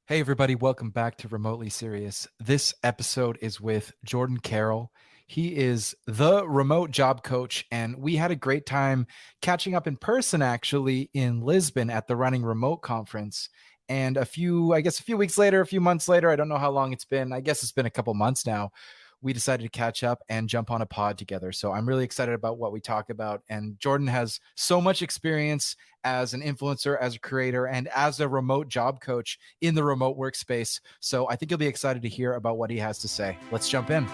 Hey, everybody, welcome back to Remotely Serious. This episode is with Jordan Carroll. He is the remote job coach, and we had a great time catching up in person actually in Lisbon at the Running Remote conference. And a few weeks later, a few months later, I don't know how long it's been. I guess it's been a couple months now. We decided to catch up and jump on a pod together. So I'm really excited about what we talk about. And Jordan has so much experience as an influencer, as a creator, and as a remote job coach in the remote workspace. So I think you'll be excited to hear about what he has to say. Let's jump in.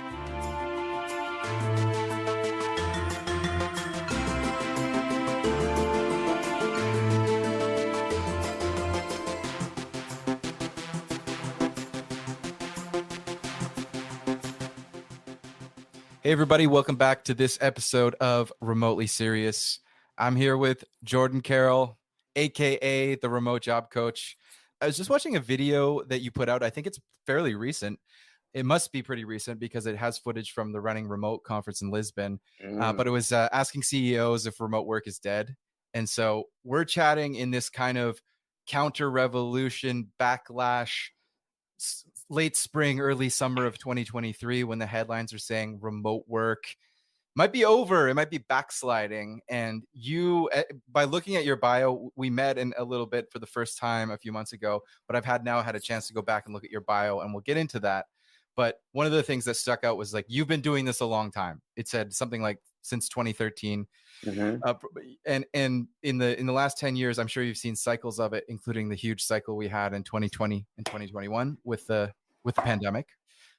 Hey, everybody, welcome back to this episode of Remotely Serious. I'm here with Jordan Carroll, aka the remote job coach. I was just watching a video that you put out. I think it's fairly recent. It must be pretty recent because it has footage from the Running Remote conference in Lisbon. But it was asking CEOs if remote work is dead. And so we're chatting in this kind of counter revolution backlash late spring, early summer of 2023 when the headlines are saying remote work might be over, it might be backsliding. And you, by looking at your bio, we met in a little bit for the first time a few months ago, but I've now had a chance to go back and look at your bio, and we'll get into that. But one of the things that stuck out was like, you've been doing this a long time. It said something like since 2013. Mm-hmm. And in the last 10 years, I'm sure you've seen cycles of it, including the huge cycle we had in 2020 and 2021 with the pandemic.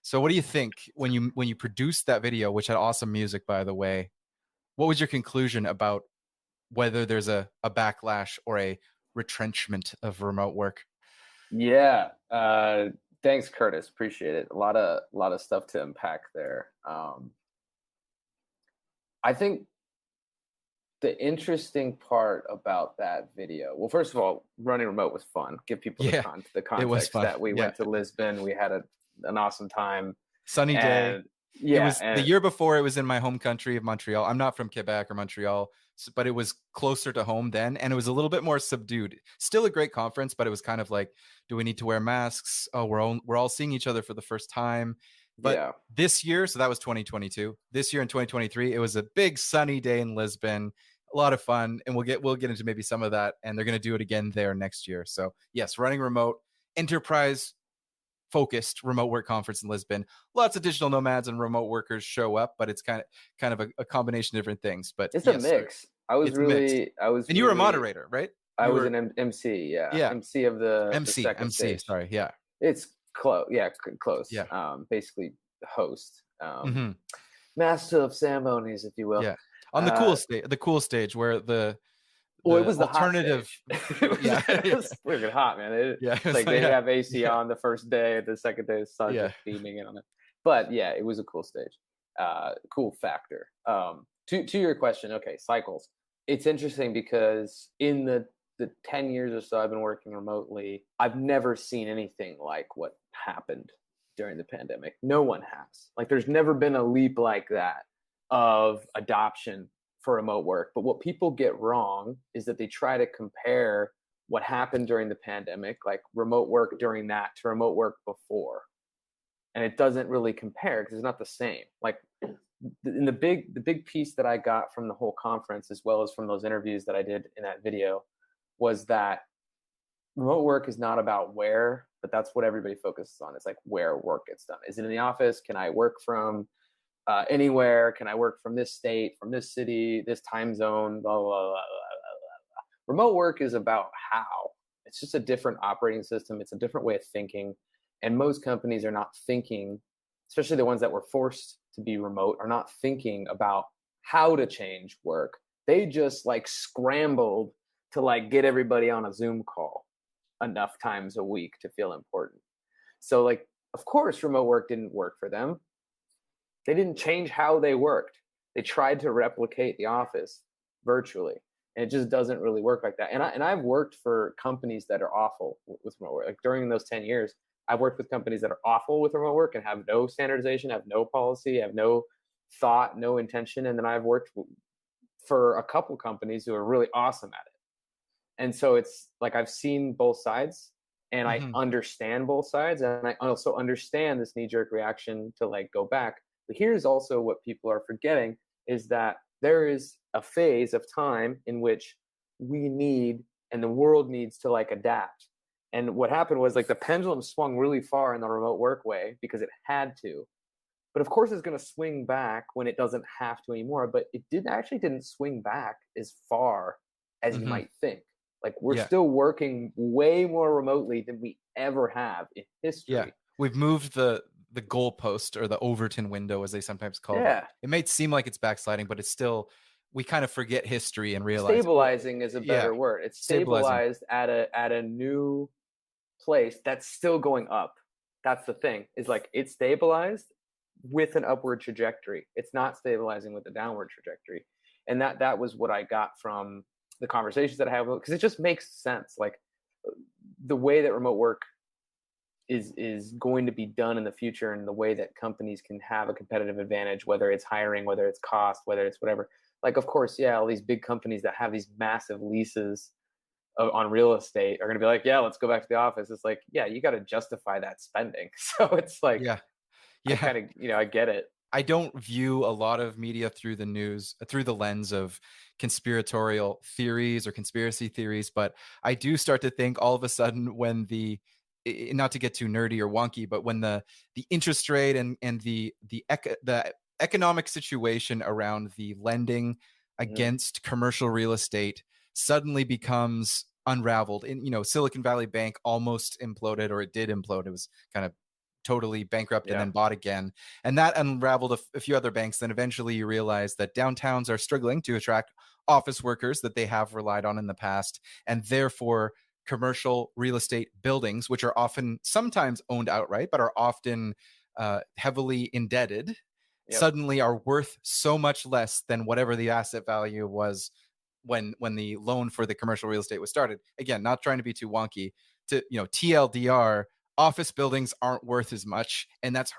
So what do you think when you produced that video, which had awesome music, by the way? What was your conclusion about whether there's a backlash or a retrenchment of remote work? Yeah. Thanks, Curtis. Appreciate it. A lot of stuff to unpack there. I think the interesting part about that video, well, first of all, running remote was fun. Give people the It was context fun. that we went to Lisbon. We had an awesome time. Sunny day. And It yeah, was the year before. It was in my home country of Montreal. I'm not from Quebec or Montreal, but it was closer to home then, and it was a little bit more subdued. Still a great conference, but it was kind of like, do we need to wear masks? Oh, we're all seeing each other for the first time. But yeah. this year, so that was 2022. This year in 2023, it was a big sunny day in Lisbon. A lot of fun, and we'll get into maybe some of that, and they're going to do it again there next year. So yes, running remote, enterprise focused remote work conference in Lisbon. Lots of digital nomads and remote workers show up, but it's kind of a combination of different things. But It's a yes, mix. And you were a moderator, right? I was an MC, yeah. MC of the second stage. Sorry, yeah. It's close, yeah, close. Yeah. Basically host, Mm-hmm. master of ceremonies, if you will. Yeah. On the cool stage where the it was the alternative. Yeah, it was freaking hot, man. They have AC on the first day, the second day the sun's just beaming in on it. But yeah, it was a cool stage, cool factor. To your question, okay, cycles. It's interesting because in the 10 years or so I've been working remotely, I've never seen anything like what happened during the pandemic. No one has. Like, there's never been a leap like that of adoption for remote work. But what people get wrong is that they try to compare what happened during the pandemic, like remote work during that, to remote work before. And it doesn't really compare because it's not the same. Like, in the big piece that I got from the whole conference, as well as from those interviews that I did in that video, was that remote work is not about where, but that's what everybody focuses on. It's like where work gets done. Is it in the office? Can I work from anywhere? Can I work from this state, from this city, this time zone? Blah, blah, blah, blah, blah, blah. Remote work is about how. It's just a different operating system. It's a different way of thinking. And most companies are not thinking, especially the ones that were forced to be remote, are not thinking about how to change work. They just like scrambled to like get everybody on a Zoom call enough times a week to feel important. So like, of course, remote work didn't work for them. They didn't change how they worked. They tried to replicate the office virtually, and it just doesn't really work like that. And I've worked for companies that are awful with remote work. Like, during those 10 years, I've worked with companies that are awful with remote work and have no standardization, have no policy, have no thought, no intention. And then I've worked for a couple companies who are really awesome at it. And so it's like, I've seen both sides. And I understand both sides, and I also understand this knee-jerk reaction to like go back. But here's also what people are forgetting is that there is a phase of time in which we need and the world needs to like adapt. And what happened was like the pendulum swung really far in the remote work way because it had to. But of course it's going to swing back when it doesn't have to anymore. But it didn't swing back as far as you might think. Like we're still working way more remotely than we ever have in history. Yeah. We've moved the goalpost, or the Overton window, as they sometimes call it. It may seem like it's backsliding, but it's still, we kind of forget history and realize stabilizing is a better word. It's stabilized at a new place that's still going up. That's the thing. Is like it's stabilized with an upward trajectory. It's not stabilizing with a downward trajectory. And that was what I got from the conversations that I have, because it just makes sense. Like the way that remote work is going to be done in the future, and the way that companies can have a competitive advantage, whether it's hiring, whether it's cost, whether it's whatever. Like, of course, all these big companies that have these massive leases on real estate are going to be like, yeah, let's go back to the office. It's like, yeah, you got to justify that spending. So it's like, I kind of, I get it. I don't view a lot of media through the news, through the lens of conspiratorial theories or conspiracy theories, but I do start to think all of a sudden when not to get too nerdy or wonky, but when the interest rate and the economic situation around the lending against commercial real estate suddenly becomes unraveled. In Silicon Valley Bank almost imploded, or it did implode. It was kind of totally bankrupt and then bought again, and that unraveled a few other banks. Then eventually you realize that downtowns are struggling to attract office workers that they have relied on in the past, and therefore commercial real estate buildings, which are often sometimes owned outright but are often heavily indebted, suddenly are worth so much less than whatever the asset value was when the loan for the commercial real estate was started. Again, not trying to be too wonky, to TLDR, office buildings aren't worth as much, and that's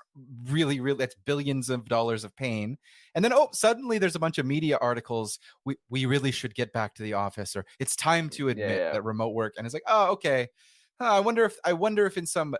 really that's billions of dollars of pain. And then suddenly there's a bunch of media articles, we really should get back to the office, or it's time to admit that remote work. And it's like, oh, okay, I wonder if in some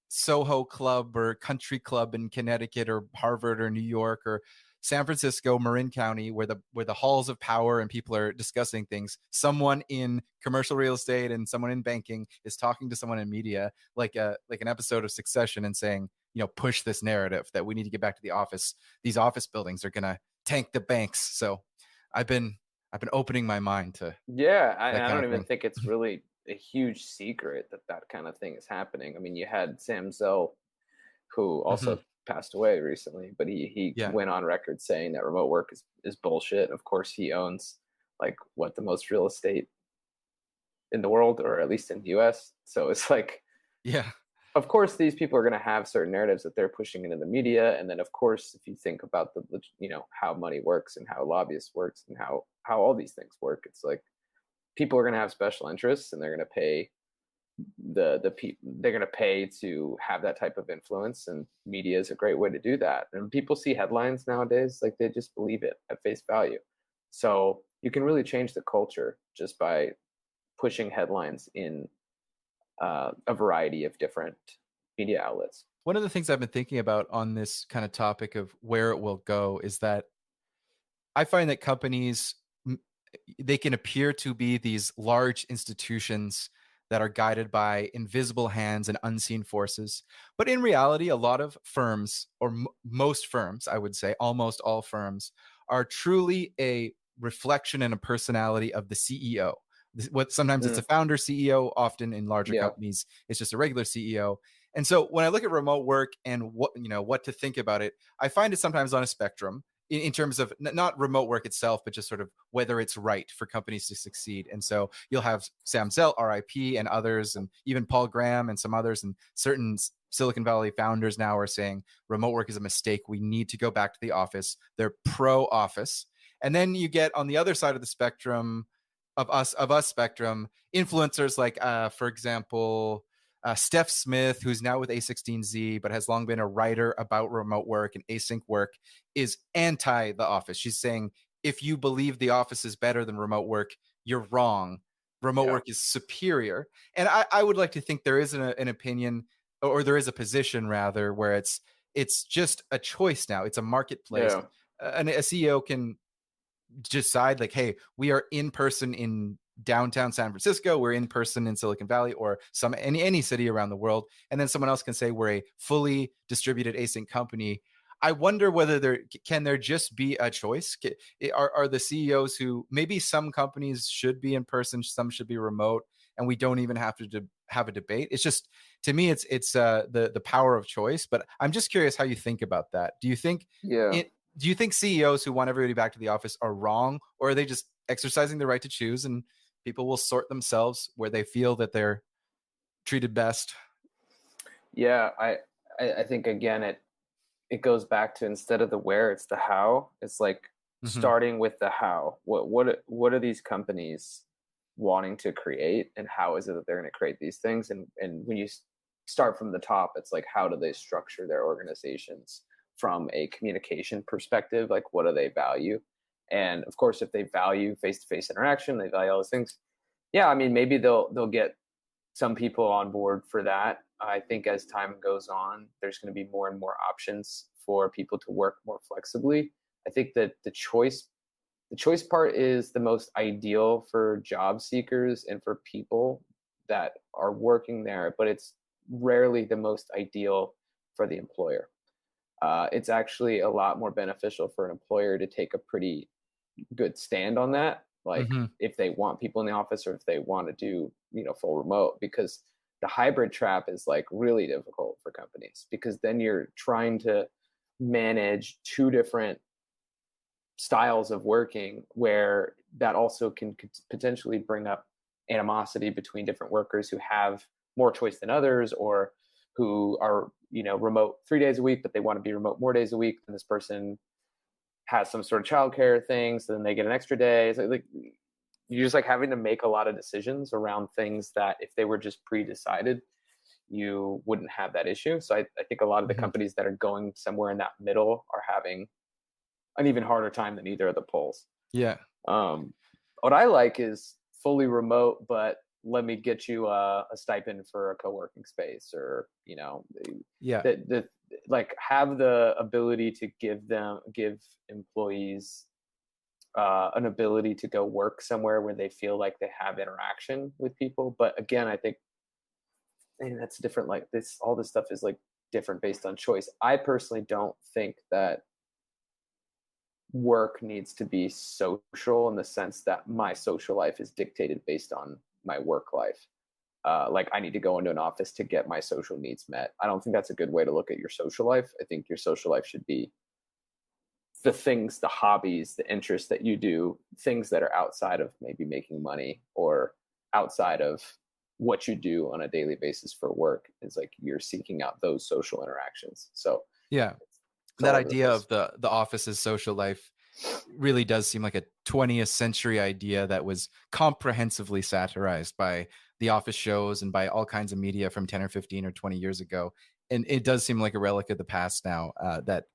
Soho club or country club in Connecticut or Harvard or New York or San Francisco, Marin County, where the halls of power and people are discussing things, someone in commercial real estate and someone in banking is talking to someone in media, like an episode of Succession, and saying, push this narrative that we need to get back to the office. These office buildings are gonna tank the banks. So I've been opening my mind to I don't even think it's really a huge secret that kind of thing is happening. I mean, you had Sam Zell, who also passed away recently, but he went on record saying that remote work is bullshit. Of course, he owns like the most real estate in the world, or at least in the US. So it's like, of course, these people are going to have certain narratives that they're pushing into the media. And then, of course, if you think about how money works and how lobbyists works and how all these things work, it's like people are going to have special interests, and they're going to pay they're going to pay to have that type of influence, and media is a great way to do that. And people see headlines nowadays, like they just believe it at face value. So you can really change the culture just by pushing headlines in a variety of different media outlets. One of the things I've been thinking about on this kind of topic of where it will go is that I find that companies, they can appear to be these large institutions that are guided by invisible hands and unseen forces. But in reality, a lot of firms, or most firms, I would say almost all firms, are truly a reflection and a personality of the CEO. Sometimes it's a founder CEO, often in larger companies, it's just a regular CEO. And so when I look at remote work and what to think about it, I find it sometimes on a spectrum. In terms of not remote work itself, but just sort of whether it's right for companies to succeed. And so you'll have Sam Zell, RIP, and others, and even Paul Graham and some others, and certain Silicon Valley founders now are saying remote work is a mistake. We need to go back to the office. They're pro-office. And then you get on the other side of the spectrum of us spectrum, influencers like, for example, Steph Smith, who's now with A16Z, but has long been a writer about remote work and async work, is anti the office. She's saying, if you believe the office is better than remote work, you're wrong. remote work is superior. And I would like to think there is an opinion, or there is a position rather, where it's just a choice now. It's a marketplace. And a CEO can decide like, hey, we are in person in downtown San Francisco, we're in person in Silicon Valley, or any city around the world, and then someone else can say we're a fully distributed async company. I wonder whether there just be a choice. Are the CEOs who, maybe some companies should be in person, some should be remote, and we don't even have to have a debate? It's just, to me, it's the power of choice. But I'm just curious how you think about that. Do you think CEOs who want everybody back to the office are wrong, or are they just exercising the right to choose, and people will sort themselves where they feel that they're treated best? Yeah, I think, again, it goes back to, instead of the where, it's the how. It's like starting with the how. What are these companies wanting to create, and how is it that they're going to create these things? And when you start from the top, it's like, how do they structure their organizations from a communication perspective? Like, what do they value? And of course, if they value face-to-face interaction, they value all those things. Yeah, I mean, maybe they'll get some people on board for that. I think as time goes on, there's going to be more and more options for people to work more flexibly. I think that the choice part is the most ideal for job seekers and for people that are working there, but it's rarely the most ideal for the employer. It's actually a lot more beneficial for an employer to take a pretty good stand on that, like if they want people in the office, or if they want to do full remote, because the hybrid trap is like really difficult for companies, because then you're trying to manage two different styles of working, where that also can potentially bring up animosity between different workers who have more choice than others, or who are remote 3 days a week, but they want to be remote more days a week than this person has some sort of childcare thing, so then they get an extra day. So like, you're just like having to make a lot of decisions around things that if they were just pre-decided, you wouldn't have that issue. So I think a lot of the companies that are going somewhere in that middle are having an even harder time than either of the poles. Yeah. What I like is fully remote, but let me get you a stipend for a co-working space, or like have the ability to give employees an ability to go work somewhere where they feel like they have interaction with people. But again, I think that's different. Like all this stuff is like different based on choice. I personally don't think that work needs to be social in the sense that my social life is dictated based on my work life. Like I need to go into an office to get my social needs met. I don't think that's a good way to look at your social life. I think your social life should be the things, the hobbies, the interests that you do, things that are outside of maybe making money, or outside of what you do on a daily basis for work. It's like you're seeking out those social interactions. So yeah, that idea of the office as social life really does seem like a 20th century idea that was comprehensively satirized by the office shows and by all kinds of media from 10 or 15 or 20 years ago. And it does seem like a relic of the past now, that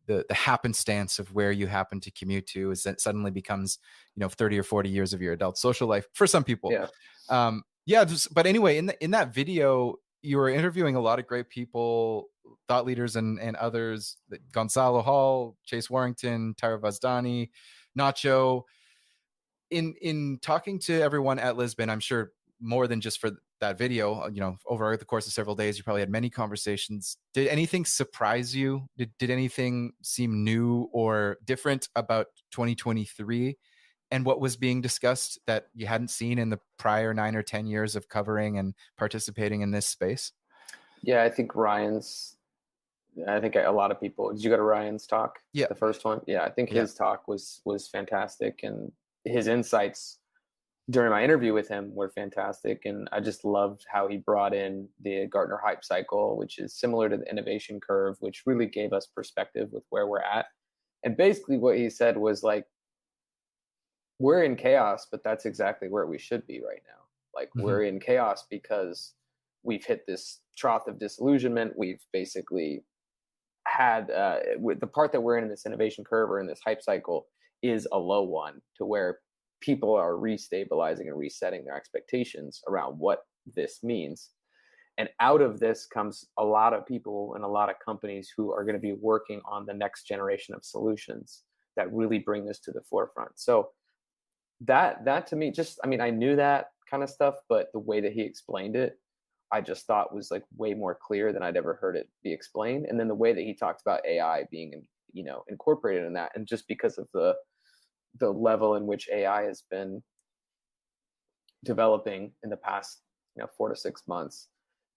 the happenstance of where you happen to commute to is that suddenly becomes 30 or 40 years of your adult social life for some people. But anyway, in that video, you were interviewing a lot of great people, thought leaders and others, Gonzalo Hall, Chase Warrington, Tyra Vazdani, Nacho. In talking to everyone at Lisbon, I'm sure more than just for that video, over the course of several days, you probably had many conversations. Did anything surprise you? Did anything seem new or different about 2023 and what was being discussed that you hadn't seen in the prior 9 or 10 years of covering and participating in this space? Yeah, I think a lot of people, did you go to Ryan's talk? Yeah. The first one? Yeah, I think his talk was fantastic, and his insights during my interview with him were fantastic. And I just loved how he brought in the Gartner hype cycle, which is similar to the innovation curve, which really gave us perspective with where we're at. And basically what he said was like, we're in chaos, but that's exactly where we should be right now. Like we're in chaos because we've hit this trough of disillusionment. We've basically had with the part that we're in this innovation curve or in this hype cycle is a low one, to where people are restabilizing and resetting their expectations around what this means. And out of this comes a lot of people and a lot of companies who are going to be working on the next generation of solutions that really bring this to the forefront. So that to me, just, I mean, I knew that kind of stuff, but the way that he explained it, I just thought was like way more clear than I'd ever heard it be explained. And then the way that he talked about AI being, incorporated in that, and just because of the level in which AI has been developing in the past, 4 to 6 months,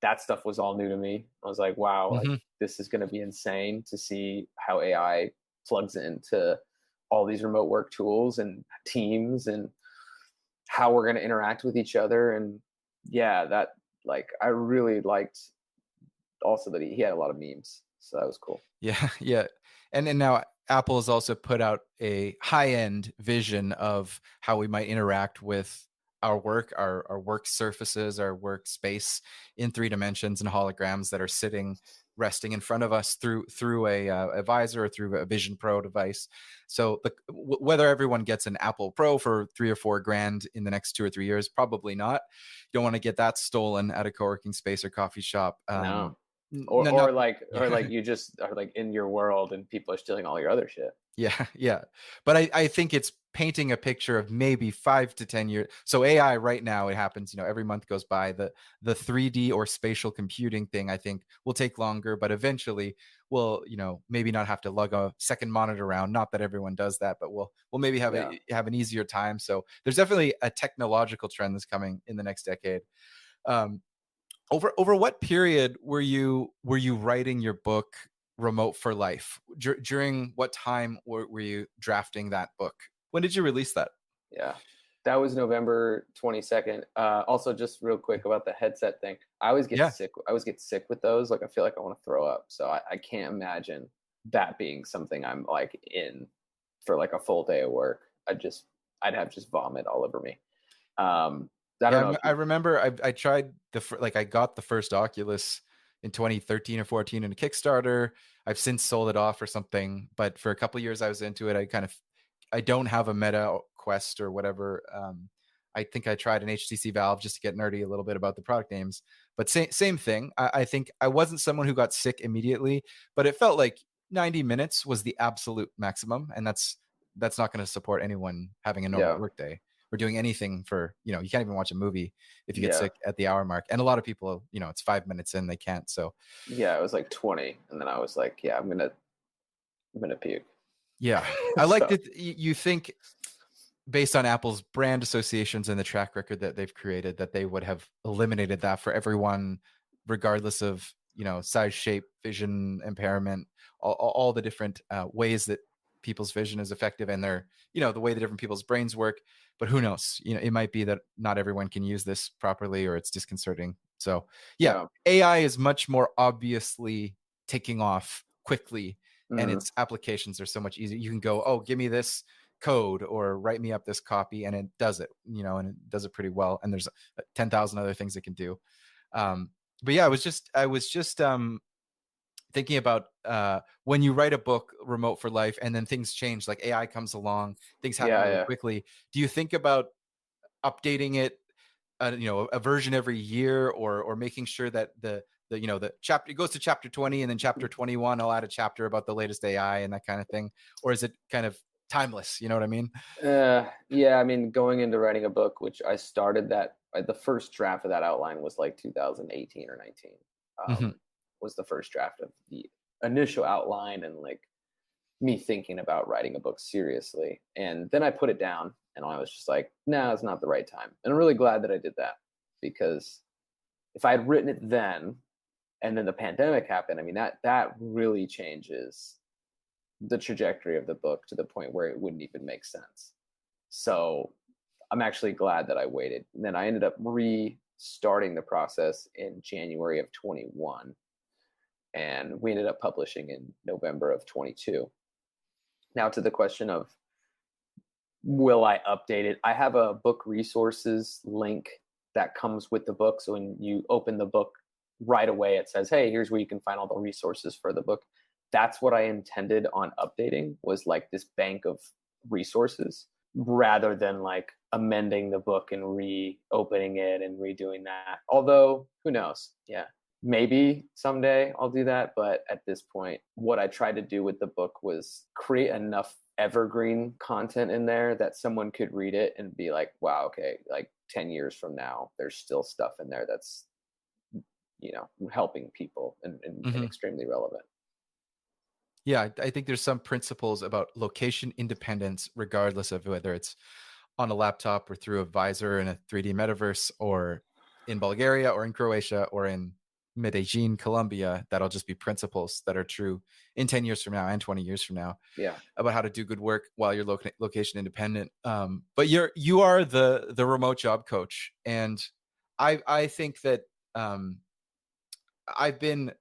that stuff was all new to me. I was like, wow, like, this is going to be insane to see how AI plugs into all these remote work tools and teams and how we're going to interact with each other. And yeah, that, like, I really liked also that he had a lot of memes. So that was cool. Yeah. Yeah. And now Apple has also put out a high-end vision of how we might interact with our work, our work surfaces, our workspace in 3 dimensions and holograms that are resting in front of us through a visor or through a Vision Pro device. So whether everyone gets an Apple Pro for $3 or $4 grand in the next 2 or 3 years, probably not. You don't want to get that stolen at a co-working space or coffee shop. No. Or like you just are like in your world and people are stealing all your other shit. Yeah. Yeah. But I think it's painting a picture of maybe 5 to 10 years. So AI right now, it happens, every month goes by. The 3D or spatial computing thing, I think, will take longer, but eventually we'll, maybe not have to lug a second monitor around. Not that everyone does that, but we'll maybe have an easier time. So there's definitely a technological trend that's coming in the next decade. Over what period were you writing your book Remote for Life? During what time were you drafting that book? When did you release that? Yeah, that was November 22nd. Also, just real quick about the headset thing. I always get sick. I always get sick with those. Like, I feel like I want to throw up. So I can't imagine that being something I'm like in for like a full day of work. I'd have just vomit all over me. I don't know. I remember I tried I got the first Oculus in 2013 or 14 in a Kickstarter. I've since sold it off or something, but for a couple of years I was into it. I don't have a Meta Quest or whatever. I think I tried an HTC Valve just to get nerdy a little bit about the product names, but same thing. I think I wasn't someone who got sick immediately, but it felt like 90 minutes was the absolute maximum. And that's not going to support anyone having a normal workday or doing anything for, you can't even watch a movie if you get sick at the hour mark. And a lot of people, it's 5 minutes in, they can't. So yeah, it was like 20. And then I was like, yeah, I'm going to puke. Yeah. I like that you think, based on Apple's brand associations and the track record that they've created, that they would have eliminated that for everyone, regardless of, size, shape, vision, impairment, all the different ways that people's vision is effective and their, the way that different people's brains work. But who knows? It might be that not everyone can use this properly or it's disconcerting. So yeah. AI is much more obviously taking off quickly. And its applications are so much easier. You can go, oh, give me this code or write me up this copy, and it does it, and it does it pretty well. And there's 10,000 other things it can do. But yeah, I was just thinking about when you write a book, Remote for Life, and then things change, like AI comes along, things happen really quickly. Do you think about updating it, a version every year, or making sure that the chapter, it goes to chapter 20 and then chapter 21, I'll add a chapter about the latest AI and that kind of thing? Or is it kind of timeless? You know what I mean? Yeah. I mean, going into writing a book, which I started the first draft of that outline was like 2018 or 19, was the first draft of the initial outline and like me thinking about writing a book seriously. And then I put it down and I was just like, no, it's not the right time. And I'm really glad that I did that, because if I had written it then, and then the pandemic happened, I mean, that really changes the trajectory of the book to the point where it wouldn't even make sense. So I'm actually glad that I waited. And then I ended up restarting the process in January of 21. And we ended up publishing in November of 22. Now to the question of, will I update it? I have a book resources link that comes with the book. So when you open the book right away, it says, hey, here's where you can find all the resources for the book. That's what I intended on updating, was like this bank of resources. rather than like amending the book and reopening it and redoing that. Although, who knows? Yeah. Maybe someday I'll do that. But at this point, what I tried to do with the book was create enough evergreen content in there that someone could read it and be like, wow, okay, like 10 years from now, there's still stuff in there that's, helping people and extremely relevant. Yeah, I think there's some principles about location independence, regardless of whether it's on a laptop or through a visor in a 3D metaverse, or in Bulgaria or in Croatia or in Medellin, Colombia. That'll just be principles that are true in 10 years from now and 20 years from now. Yeah. About how to do good work while you're location independent. But you are the remote job coach, and I think that I've been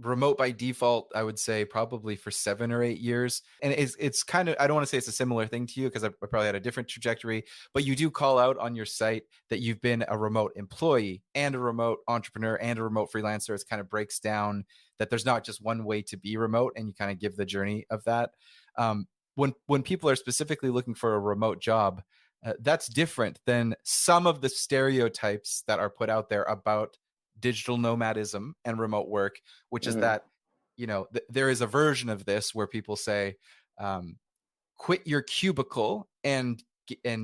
remote by default, I would say probably for 7 or 8 years. And it's kind of, I don't want to say it's a similar thing to you, because I probably had a different trajectory, but you do call out on your site that you've been a remote employee and a remote entrepreneur and a remote freelancer. It kind of breaks down that there's not just one way to be remote, and you kind of give the journey of that. When people are specifically looking for a remote job, that's different than some of the stereotypes that are put out there about digital nomadism and remote work, which is that, there is a version of this where people say, quit your cubicle and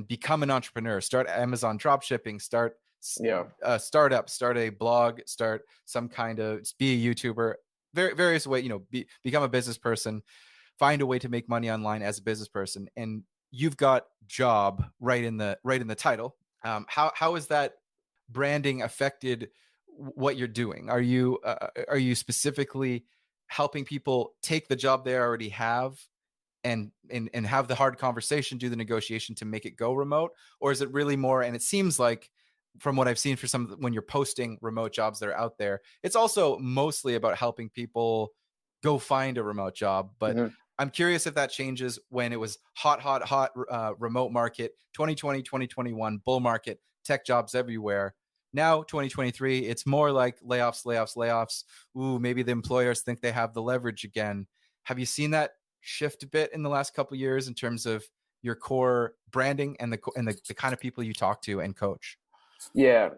become an entrepreneur, start Amazon drop shipping, start a startup, start a blog, start some kind of, be a YouTuber, various way, become a business person, find a way to make money online as a business person. And you've got job right in the title. How is that branding affected what you're doing? Are you specifically helping people take the job they already have and have the hard conversation, do the negotiation to make it go remote? Or is it really more, and it seems like from what I've seen for some, when you're posting remote jobs that are out there, it's also mostly about helping people go find a remote job. But I'm curious if that changes when it was hot remote market, 2020, 2021, bull market, tech jobs everywhere. Now, 2023, it's more like layoffs. Ooh, maybe the employers think they have the leverage again. Have you seen that shift a bit in the last couple of years in terms of your core branding and the kind of people you talk to and coach? Yeah.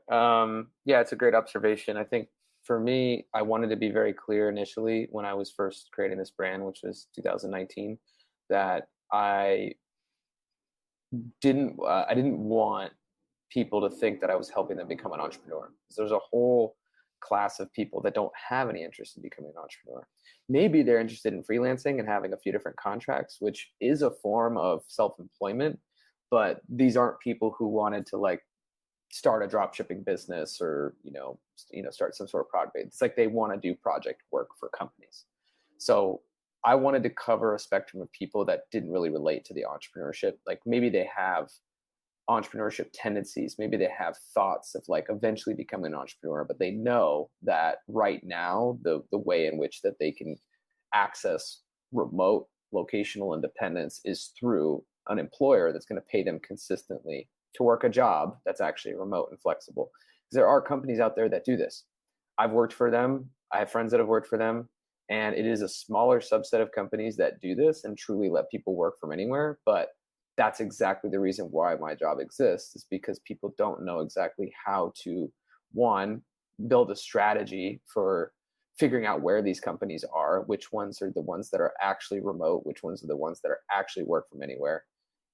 It's a great observation. I think for me, I wanted to be very clear initially when I was first creating this brand, which was 2019, that I didn't want people to think that I was helping them become an entrepreneur. So there's a whole class of people that don't have any interest in becoming an entrepreneur. Maybe they're interested in freelancing and having a few different contracts, which is a form of self-employment, but these aren't people who wanted to like start a drop shipping business or, start some sort of product. It's like they want to do project work for companies. So I wanted to cover a spectrum of people that didn't really relate to the entrepreneurship. Like maybe they have entrepreneurship tendencies, maybe they have thoughts of like eventually becoming an entrepreneur, but they know that right now the way in which that they can access remote locational independence is through an employer that's going to pay them consistently to work a job that's actually remote and flexible. Because there are companies out there that do this. I've worked for them. I have friends that have worked for them. And it is a smaller subset of companies that do this and truly let people work from anywhere. But that's exactly the reason why my job exists, is because people don't know exactly how to, one, build a strategy for figuring out where these companies are, which ones are the ones that are actually remote, which ones are the ones that are actually work from anywhere.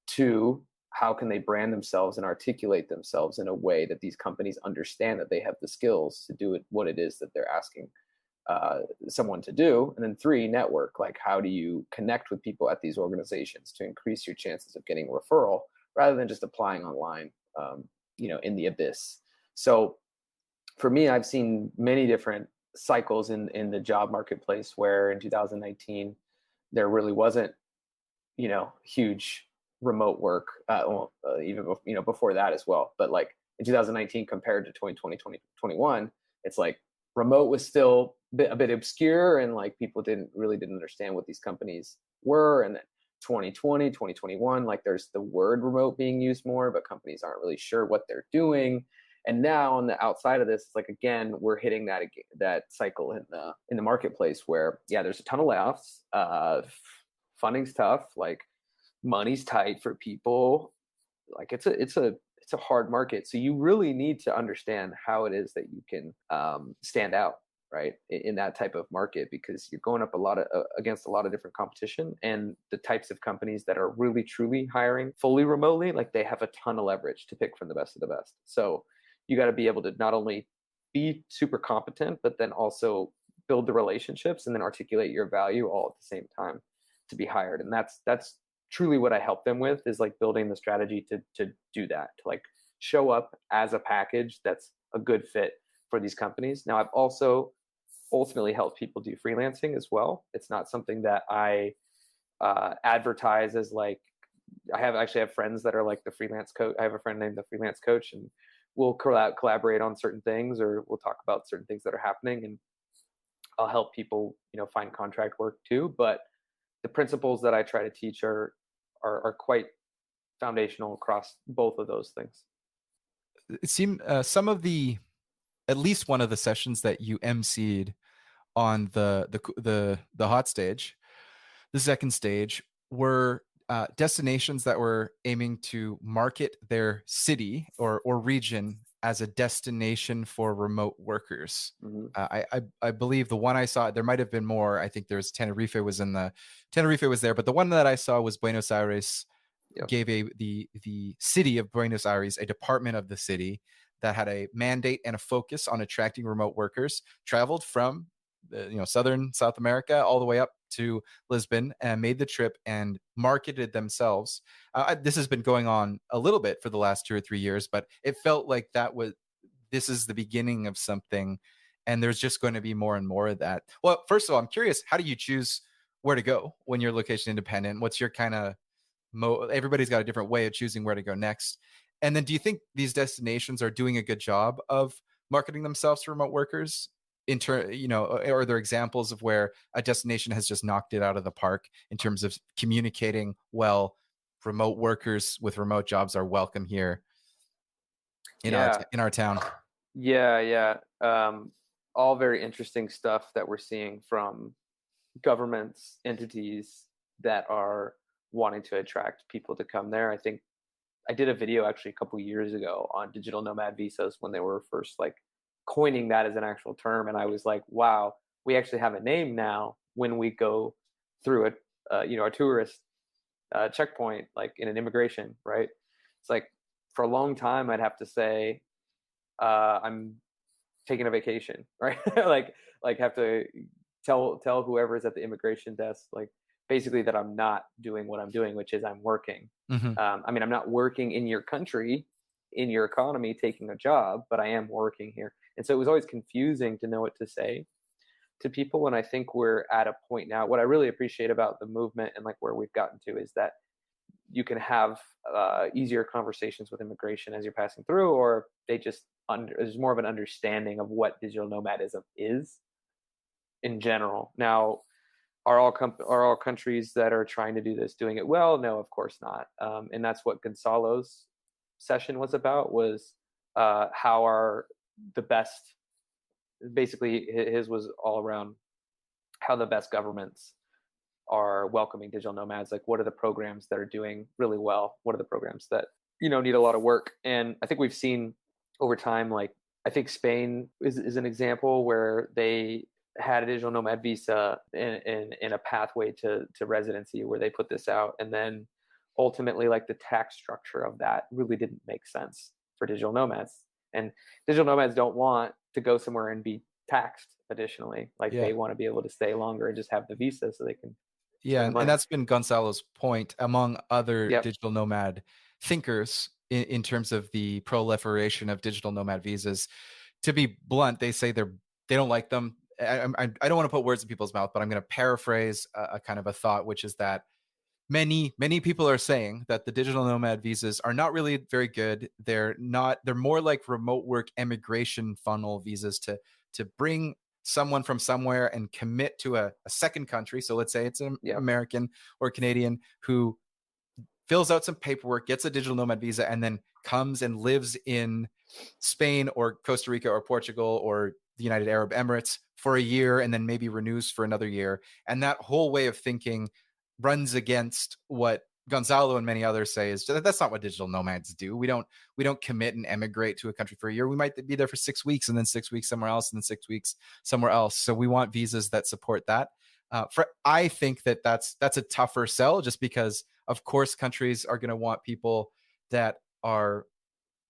Two, how can they brand themselves and articulate themselves in a way that these companies understand that they have the skills to do it, what it is that they're asking someone to do. And then three, network. Like, how do you connect with people at these organizations to increase your chances of getting a referral rather than just applying online, in the abyss. So for me, I've seen many different cycles in the job marketplace where in 2019, there really wasn't, huge remote work, even before that as well. But like in 2019 compared to 2020, 2021, it's like remote was still a bit obscure, and like people didn't understand what these companies were. And then 2020, 2021, like there's the word remote being used more, but companies aren't really sure what they're doing. And now on the outside of this, it's like, again, we're hitting that cycle in the marketplace where, yeah, there's a ton of layoffs. Funding's tough. Like money's tight for people. Like it's a hard market. So you really need to understand how it is that you can stand out, right, in that type of market, because you're going up against a lot of different competition, and the types of companies that are really truly hiring fully remotely, like they have a ton of leverage to pick from the best of the best. So you got to be able to not only be super competent, but then also build the relationships and then articulate your value all at the same time to be hired. And that's truly what I help them with, is like building the strategy to do that, to like show up as a package that's a good fit for these companies. Now, I've also ultimately helped people do freelancing as well. It's not something that I advertise as like, I actually have friends that are like the freelance coach. I have a friend named the freelance coach, and we'll collaborate on certain things, or we'll talk about certain things that are happening, and I'll help people, find contract work too. But the principles that I try to teach are quite foundational across both of those things. It seemed some of at least one of the sessions that you emceed on the hot stage, the second stage, were destinations that were aiming to market their city or region as a destination for remote workers. Mm-hmm. I believe the one I saw, there might have been more. I think there's Tenerife was there, but the one that I saw was Buenos Aires. Yep. Gave the city of Buenos Aires a department of the city that had a mandate and a focus on attracting remote workers, traveled from southern South America all the way up to Lisbon, and made the trip and marketed themselves. This has been going on a little bit for the last 2 or 3 years, but it felt like this is the beginning of something, and there's just going to be more and more of that. Well, first of all, I'm curious, how do you choose where to go when you're location independent? What's your kind of everybody's got a different way of choosing where to go next. And then do you think these destinations are doing a good job of marketing themselves to remote workers? Are there examples of where a destination has just knocked it out of the park in terms of communicating, well, remote workers with remote jobs are welcome here in our town? Yeah. All very interesting stuff that we're seeing from governments, entities that are wanting to attract people to come there. I think I did a video actually a couple years ago on digital nomad visas when they were first like coining that as an actual term, and I was like, wow, we actually have a name now when we go through a tourist checkpoint, like in an immigration, right? It's like for a long time I'd have to say I'm taking a vacation, right? like have to tell whoever's at the immigration desk, like, basically that I'm not doing what I'm doing, which is I'm working. Mm-hmm. I'm not working in your country, in your economy, taking a job, but I am working here. And so it was always confusing to know what to say to people. And I think we're at a point now, what I really appreciate about the movement and like where we've gotten to is that you can have easier conversations with immigration as you're passing through, or they just there's more of an understanding of what digital nomadism is in general. Now, are all countries that are trying to do this doing it well? No, of course not. And that's what Gonzalo's session was about, was how are the best, basically his was all around how the best governments are welcoming digital nomads. Like, what are the programs that are doing really well? What are the programs that, need a lot of work? And I think we've seen over time, like, I think Spain is an example where they had a digital nomad visa in a pathway to residency where they put this out. And then ultimately, like, the tax structure of that really didn't make sense for digital nomads. And digital nomads don't want to go somewhere and be taxed additionally. Like, they want to be able to stay longer and just have the visa so they can. Yeah. And that's been Gonzalo's point, among other digital nomad thinkers, in terms of the proliferation of digital nomad visas. To be blunt, they say they don't like them. I don't want to put words in people's mouth, but I'm going to paraphrase a kind of a thought, which is that many people are saying that the digital nomad visas are not really very good. They're more like remote work immigration funnel visas to bring someone from somewhere and commit to a second country. So let's say it's an American or Canadian who fills out some paperwork, gets a digital nomad visa, and then comes and lives in Spain or Costa Rica or Portugal or the United Arab Emirates for a year, and then maybe renews for another year. And that whole way of thinking runs against what Gonzalo and many others say is that's not what digital nomads do. We don't commit and emigrate to a country for a year. We might be there for 6 weeks and then 6 weeks somewhere else and then 6 weeks somewhere else. So we want visas that support that. I think that's a tougher sell, just because of course countries are going to want people that are,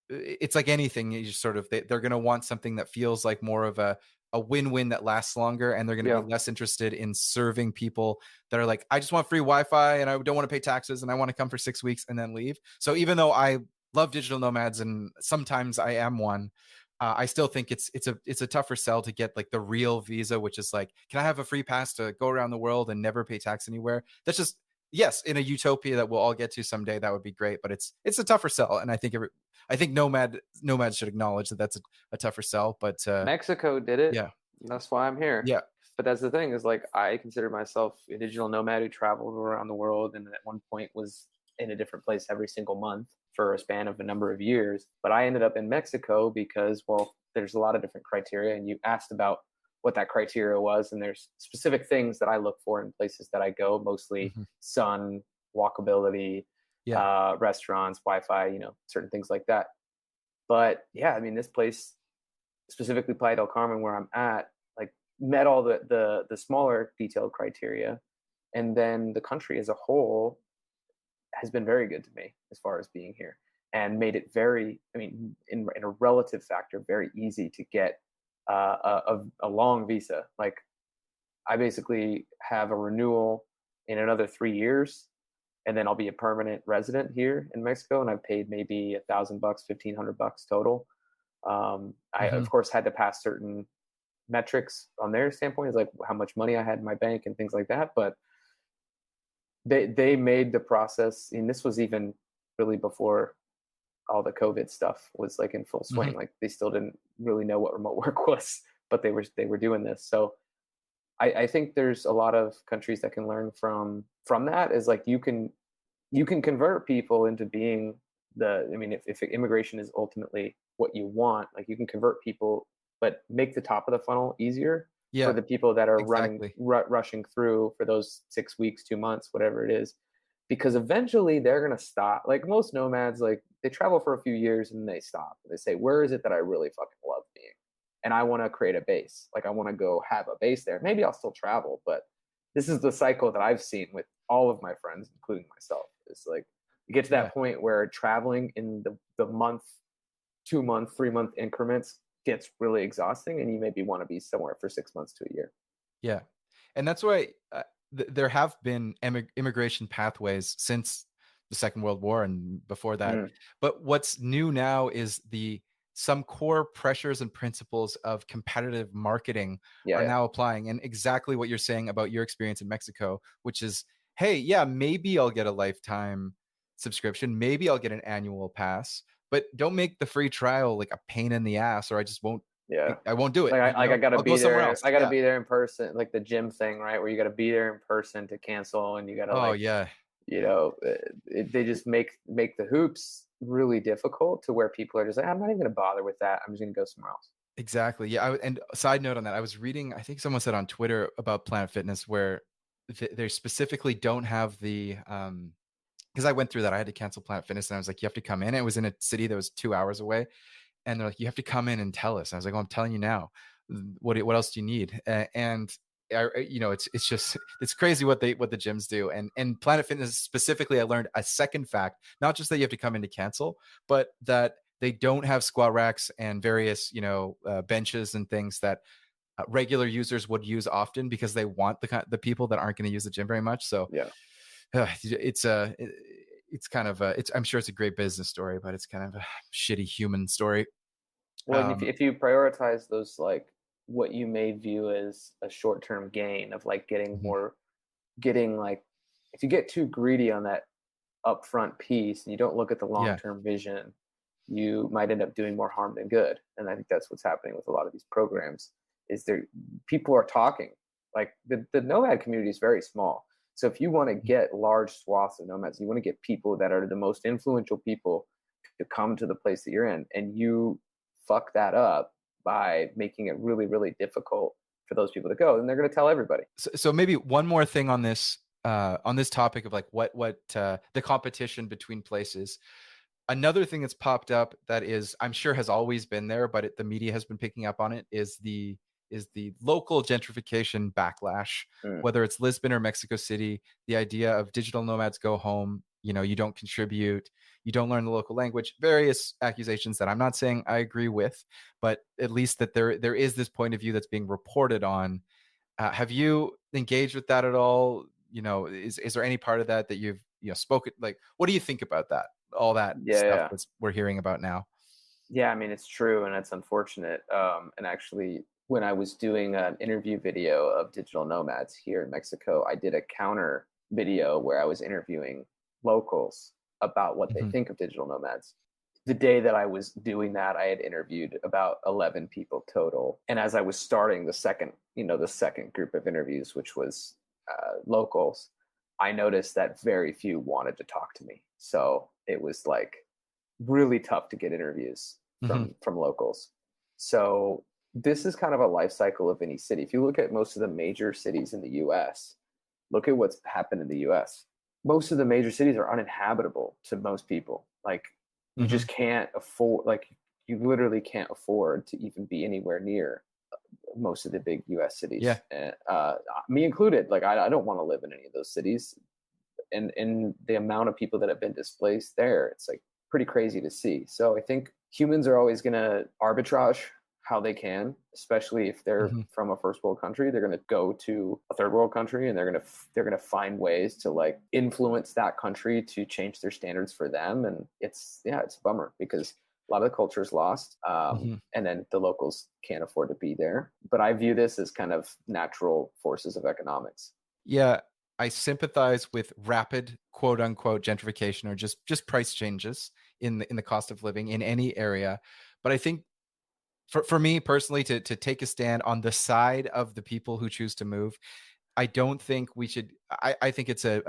it's like anything, you just sort of, they're going to want something that feels like more of a win-win that lasts longer, and they're going to be less interested in serving people that are like, I just want free Wi-Fi and I don't want to pay taxes and I want to come for 6 weeks and then leave. So even though I love digital nomads and sometimes I am one, I still think it's a tougher sell to get like the real visa, which is like, can I have a free pass to go around the world and never pay tax anywhere? That's just, yes, in a utopia that we'll all get to someday, that would be great, but it's a tougher sell. And I think nomads should acknowledge that that's a tougher sell. But Mexico did it. Yeah, that's why I'm here. Yeah, but that's the thing, is like, I consider myself a digital nomad who traveled around the world, and at one point was in a different place every single month for a span of a number of years. But I ended up in Mexico because, well, there's a lot of different criteria, and you asked about what that criteria was, and there's specific things that I look for in places that I go, mostly sun, walkability, restaurants, Wi-Fi, certain things like that. But yeah, I mean, this place, specifically Playa del Carmen, where I'm at, like, met all the smaller detailed criteria, and then the country as a whole has been very good to me as far as being here, and made it very, I mean, in a relative factor, very easy to get a long visa. Like, I basically have a renewal in another 3 years, and then I'll be a permanent resident here in Mexico, and I've paid maybe $1,000, $1,500 total. I of course had to pass certain metrics on their standpoint, is like how much money I had in my bank and things like that. But they made the process, and this was even really before all the COVID stuff was like in full swing. Like, they still didn't really know what remote work was, but they were doing this. So I think there's a lot of countries that can learn from that. Is like, you can convert people into being I mean, if immigration is ultimately what you want, like, you can convert people, but make the top of the funnel easier for the people that are rushing through for those 6 weeks, 2 months, whatever it is, because eventually they're going to stop. Like, most nomads, like, they travel for a few years and they stop. They say, where is it that I really fucking love being? And I want to create a base. Like, I want to go have a base there. Maybe I'll still travel, but this is the cycle that I've seen with all of my friends, including myself. It's like, you get to that point where traveling in the month, 2 month, 3 month increments gets really exhausting, and you maybe want to be somewhere for 6 months to a year. Yeah. And that's why there have been immigration pathways since the Second World War and before that. But what's new now is some core pressures and principles of competitive marketing are now applying. And exactly what you're saying about your experience in Mexico, which is, hey, yeah, maybe I'll get a lifetime subscription. Maybe I'll get an annual pass, but don't make the free trial like a pain in the ass, or I just won't. I won't do it. Like, I gotta be there. I gotta be there in person, like the gym thing, right? Where you gotta be there in person to cancel, and you gotta they just make the hoops really difficult, to where people are just like, I'm not even gonna bother with that. I'm just gonna go somewhere else. Exactly. Yeah. And side note on that, I was reading, I think someone said on Twitter about Planet Fitness, where they specifically don't have the because I went through that. I had to cancel Planet Fitness, and I was like, you have to come in. It was in a city that was 2 hours away. And they're like, you have to come in and tell us. And I was like, oh, I'm telling you now. What else do you need? And it's just, it's crazy what the gyms do. And Planet Fitness specifically, I learned a second fact, not just that you have to come in to cancel, but that they don't have squat racks and various, benches and things that regular users would use often, because they want the people that aren't going to use the gym very much. So it's kind of I'm sure it's a great business story, but it's kind of a shitty human story. Well, if you prioritize those, like, what you may view as a short-term gain of like getting like, if you get too greedy on that upfront piece and you don't look at the long-term vision, you might end up doing more harm than good. And I think that's what's happening with a lot of these programs, is people are talking, like, the nomad community is very small. So if you want to get large swaths of nomads, you want to get people that are the most influential people to come to the place that you're in, and you fuck that up by making it really, really difficult for those people to go, and they're going to tell everybody. So maybe one more thing on this on this topic of like what the competition between places. Another thing that's popped up that is, I'm sure has always been there, but the media has been picking up on it, is the local gentrification backlash, whether it's Lisbon or Mexico City. The idea of digital nomads go home, you don't contribute, you don't learn the local language, various accusations that I'm not saying I agree with, but at least that there is this point of view that's being reported on. Have you engaged with that at all? Is there any part of that you've spoken, like, what do you think about that, all that stuff Yeah. we're hearing about now? Yeah, I mean, it's true and it's unfortunate. And actually, when I was doing an interview video of digital nomads here in Mexico, I did a counter video where I was interviewing locals about what they Mm-hmm. think of digital nomads. The day that I was doing that, I had interviewed about 11 people total. And as I was starting the second group of interviews, which was locals, I noticed that very few wanted to talk to me. So it was like really tough to get interviews from locals. So this is kind of a life cycle of any city. If you look at most of the major cities in the US, look at what's happened in the US. Most of the major cities are uninhabitable to most people. Like you just can't afford, like you literally can't afford to even be anywhere near most of the big US cities. Yeah. And, me included. Like I don't want to live in any of those cities. And the amount of people that have been displaced there, it's like pretty crazy to see. So I think humans are always going to arbitrage how they can, especially if they're from a first world country. They're going to go to a third world country and they're going to find ways to like influence that country to change their standards for them. And it's a bummer because a lot of the culture is lost, and then the locals can't afford to be there. But I view this as kind of natural forces of economics. Yeah, I sympathize with rapid quote unquote gentrification, or just price changes in the cost of living in any area. But I think for me personally, to take a stand on the side of the people who choose to move, I don't think we should. I think it's a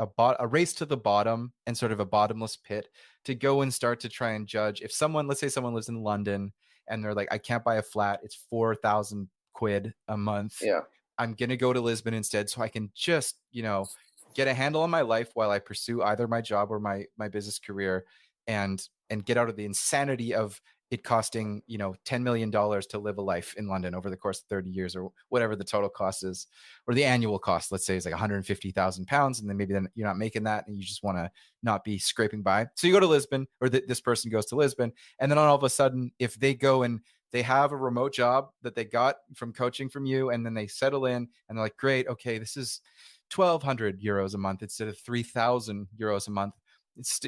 race to the bottom and sort of a bottomless pit to go and start to try and judge. If someone, let's say someone lives in London and they're like, I can't buy a flat, it's 4,000 quid a month. Yeah. I'm going to go to Lisbon instead so I can just, get a handle on my life while I pursue either my job or my business career, and get out of the insanity of it costing, $10 million to live a life in London over the course of 30 years, or whatever the total cost is, or the annual cost, let's say, is like 150,000 pounds. And then you're not making that and you just want to not be scraping by. So you go to Lisbon, or this person goes to Lisbon. And then all of a sudden, if they go and they have a remote job that they got from coaching from you, and then they settle in and they're like, great, okay, this is 1,200 euros a month instead of 3,000 euros a month. It's,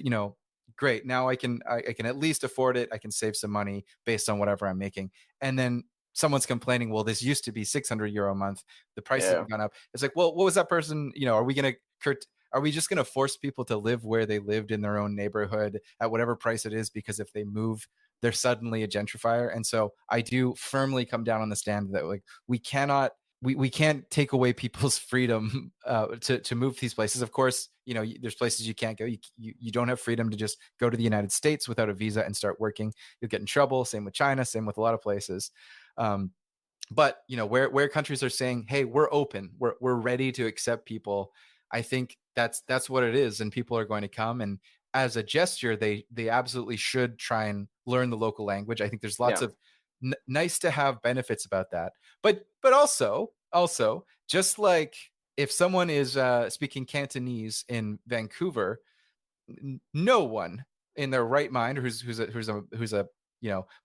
great. Now I can at least afford it. I can save some money based on whatever I'm making. And then someone's complaining, well, this used to be 600 euro a month. The prices have gone up. It's like, well, what was that person? Are we just going to force people to live where they lived in their own neighborhood at whatever price it is? Because if they move, they're suddenly a gentrifier. And so I do firmly come down on the stand that like we can't take away people's freedom to move these places. Of course, there's places you can't go. You don't have freedom to just go to the United States without a visa and start working. You'll get in trouble. Same with China. Same with a lot of places. But where countries are saying, hey, we're open, we're ready to accept people, I think that's what it is, and people are going to come. And as a gesture, they absolutely should try and learn the local language. I think there's lots of nice to have benefits about that. But also, just like if someone is speaking Cantonese in Vancouver, no one in their right mind who's a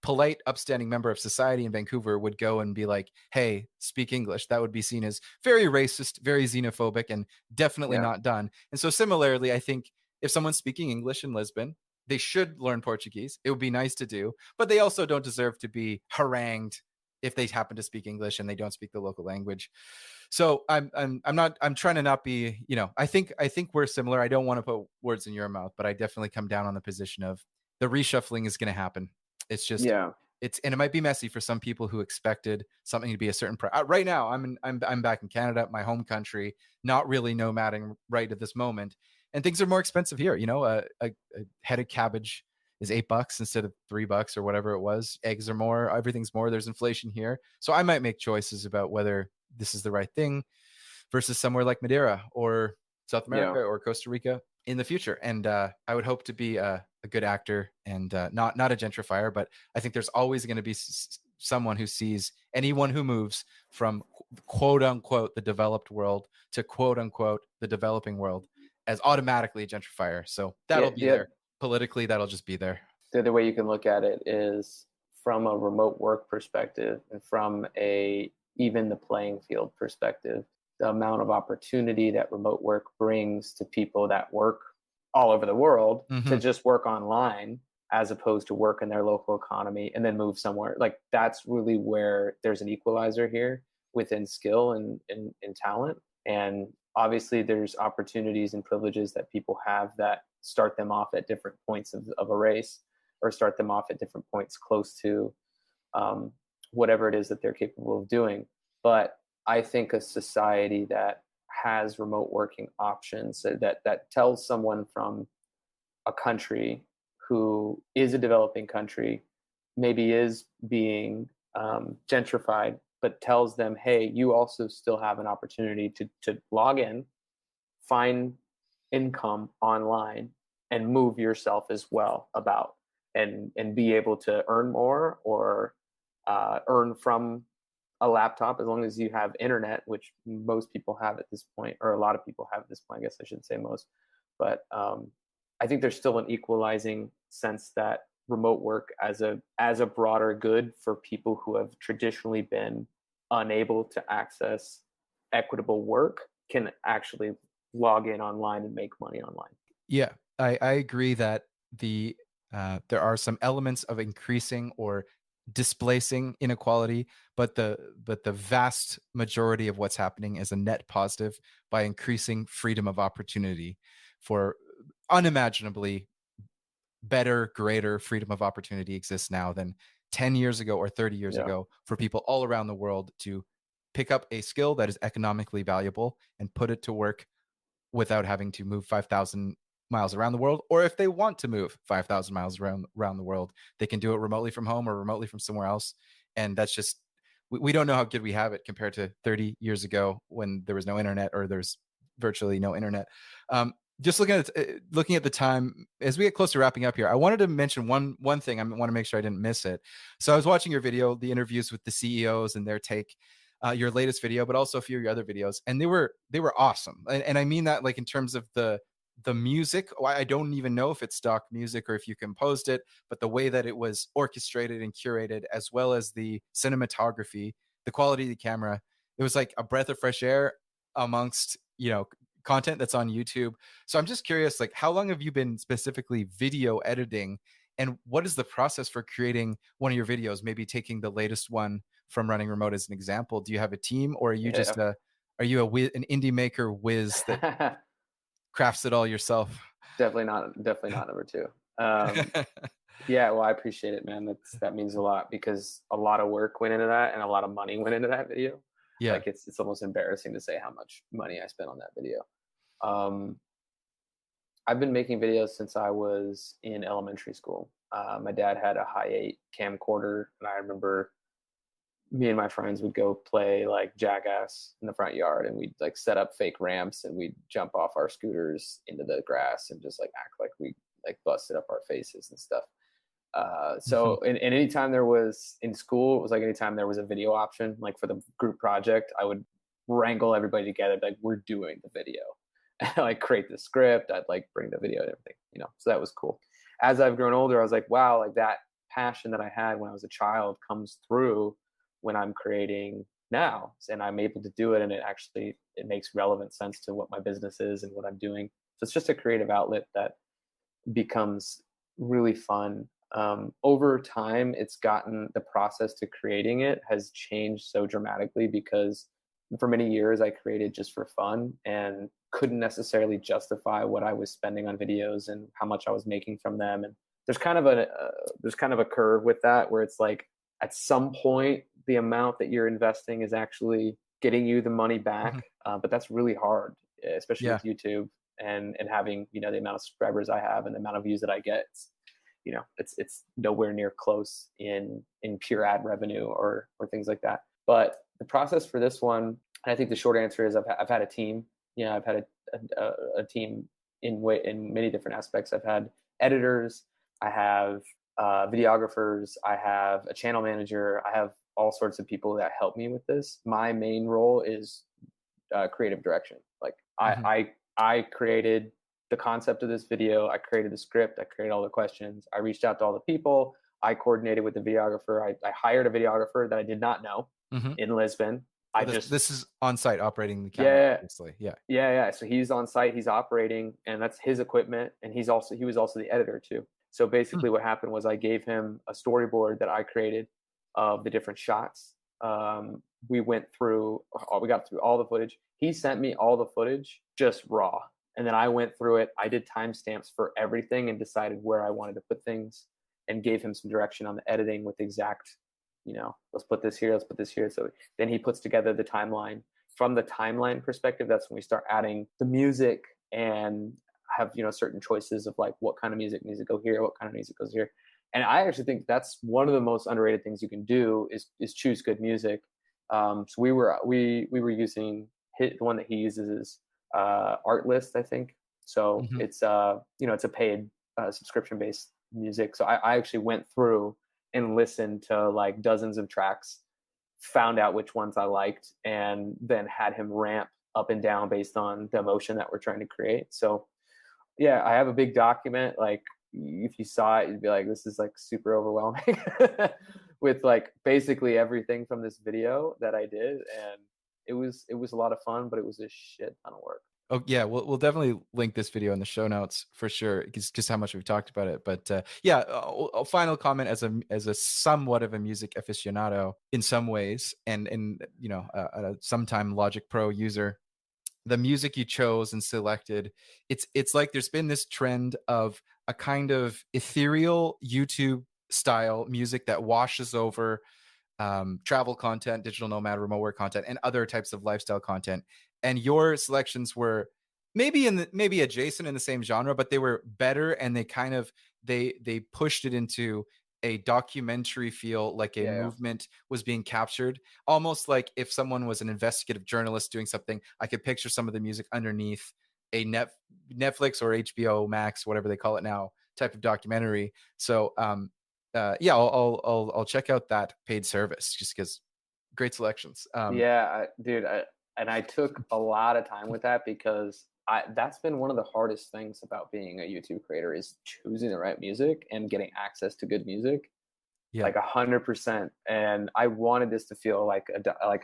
polite, upstanding member of society in Vancouver would go and be like, hey, speak English. That would be seen as very racist, very xenophobic, and definitely not done. And so similarly, I think if someone's speaking English in Lisbon, they should learn Portuguese. It would be nice to do, but they also don't deserve to be harangued if they happen to speak English and they don't speak the local language. So I'm trying to not be, I think we're similar. I don't want to put words in your mouth, but I definitely come down on the position of the reshuffling is going to happen. It's just, and it might be messy for some people who expected something to be a certain price. Right now, I'm back in Canada, my home country, not really nomading right at this moment, and things are more expensive here. A head of cabbage is $8 instead of $3 or whatever it was. Eggs are more, everything's more. There's inflation here, so I might make choices about whether this is the right thing versus somewhere like Madeira or South America or Costa Rica in the future. And I would hope to be a good actor and not a gentrifier, but I think there's always going to be someone who sees anyone who moves from quote unquote the developed world to quote unquote the developing world as automatically a gentrifier. So that'll be there. Politically, that'll just be there. The other way you can look at it is from a remote work perspective and from a even the playing field perspective. The amount of opportunity that remote work brings to people that work all over the world to just work online as opposed to work in their local economy and then move somewhere. Like that's really where there's an equalizer here within skill and talent. And obviously there's opportunities and privileges that people have that start them off at different points of a race or start them off at different points close to whatever it is that they're capable of doing. But I think a society that has remote working options that tells someone from a country who is a developing country, maybe is being gentrified, but tells them, hey, you also still have an opportunity to log in, find income online, and move yourself as well about and be able to earn more or earn from a laptop as long as you have internet, which most people have at this point, or a lot of people have at this point. I guess I shouldn't say most, but I think there's still an equalizing sense that remote work as a broader good for people who have traditionally been unable to access equitable work can actually log in online and make money online. Yeah, I agree that there are some elements of increasing or displacing inequality, but the vast majority of what's happening is a net positive by increasing freedom of opportunity for unimaginably better, greater freedom of opportunity exists now than 10 years ago or 30 years ago for people all around the world to pick up a skill that is economically valuable and put it to work without having to move 5,000 miles around the world. Or if they want to move 5,000 miles around the world, they can do it remotely from home or remotely from somewhere else. And that's just, we don't know how good we have it compared to 30 years ago when there was no internet or there's virtually no internet. Just looking at the time as we get close to wrapping up here, I wanted to mention one thing. I want to make sure I didn't miss it. So I was watching your video, the interviews with the CEOs and their take, your latest video, but also a few of your other videos, and they were awesome. And I mean that like in terms of the music. I don't even know if it's stock music or if you composed it, but the way that it was orchestrated and curated, as well as the cinematography, the quality of the camera, it was like a breath of fresh air amongst content that's on YouTube. So I'm just curious, like, how long have you been specifically video editing, and what is the process for creating one of your videos? Maybe taking the latest one from Running Remote as an example. Do you have a team, or are you just an indie maker whiz that crafts it all yourself? Definitely not number two. Yeah, well, I appreciate it, man. That means a lot because a lot of work went into that and a lot of money went into that video. Yeah, like it's almost embarrassing to say how much money I spent on that video. I've been making videos since I was in elementary school. My dad had a Hi8 camcorder, and I remember me and my friends would go play like jackass in the front yard, and we'd like set up fake ramps and we'd jump off our scooters into the grass and just like act like we like busted up our faces and stuff. So and anytime there was in school, it was like anytime there was a video option, like for the group project, I would wrangle everybody together, like we're doing the video. I like create the script, I'd like bring the video and everything, so that was cool. As I've grown older, I was like, wow, like that passion that I had when I was a child comes through when I'm creating now, and I'm able to do it, and it makes relevant sense to what my business is and what I'm doing. So it's just a creative outlet that becomes really fun. Over time, the process to creating it has changed so dramatically because for many years I created just for fun and couldn't necessarily justify what I was spending on videos and how much I was making from them. And there's kind of a curve with that where it's like at some point the amount that you're investing is actually getting you the money back, but that's really hard, especially with YouTube and having the amount of subscribers I have and the amount of views that I get. It's nowhere near close in pure ad revenue or things like that. But the process for this one, and I think the short answer is I've had a team. I've had a team in many different aspects. I've had editors, I have videographers, I have a channel manager, I have all sorts of people that help me with this. My main role is creative direction. Like I created the concept of this video, I created the script, I created all the questions, I reached out to all the people, I coordinated with the videographer, I hired a videographer that I did not know in Lisbon. This is on site operating the camera, obviously. Yeah. So he's on site, he's operating, and that's his equipment, and he was also the editor too. So basically what happened was I gave him a storyboard that I created of the different shots. We got through all the footage. He sent me all the footage just raw. And then I went through it. I did timestamps for everything and decided where I wanted to put things and gave him some direction on the editing with exact, let's put this here, let's put this here. So then he puts together the timeline. From the timeline perspective, that's when we start adding the music and have, certain choices of like what kind of music needs to go here, what kind of music goes here. And I actually think that's one of the most underrated things you can do is choose good music. So we were using the one that he uses is Artlist, I think. So it's it's a paid subscription based music. So I actually went through and listened to like dozens of tracks, found out which ones I liked, and then had him ramp up and down based on the emotion that we're trying to create. So yeah, I have a big document. Like if you saw it, you'd be like, this is like super overwhelming with like basically everything from this video that I did. And it was a lot of fun, but it was a shit ton of work. Oh yeah, we'll definitely link this video in the show notes for sure, because how much we've talked about it. But a final comment as a somewhat of a music aficionado in some ways, and a sometime Logic Pro user. The music you chose and selected, it's like there's been this trend of a kind of ethereal YouTube style music that washes over travel content, digital nomad, remote work content, and other types of lifestyle content. And your selections were maybe adjacent in the same genre, but they were better, and they kind of they pushed it into a documentary feel, like a movement was being captured, almost like if someone was an investigative journalist doing something. I could picture some of the music underneath a Netflix or HBO Max, whatever they call it now, type of documentary. So I'll check out that paid service just because great selections. I took a lot of time with that because that's been one of the hardest things about being a YouTube creator is choosing the right music and getting access to good music. Yeah. Like 100%. And I wanted this to feel like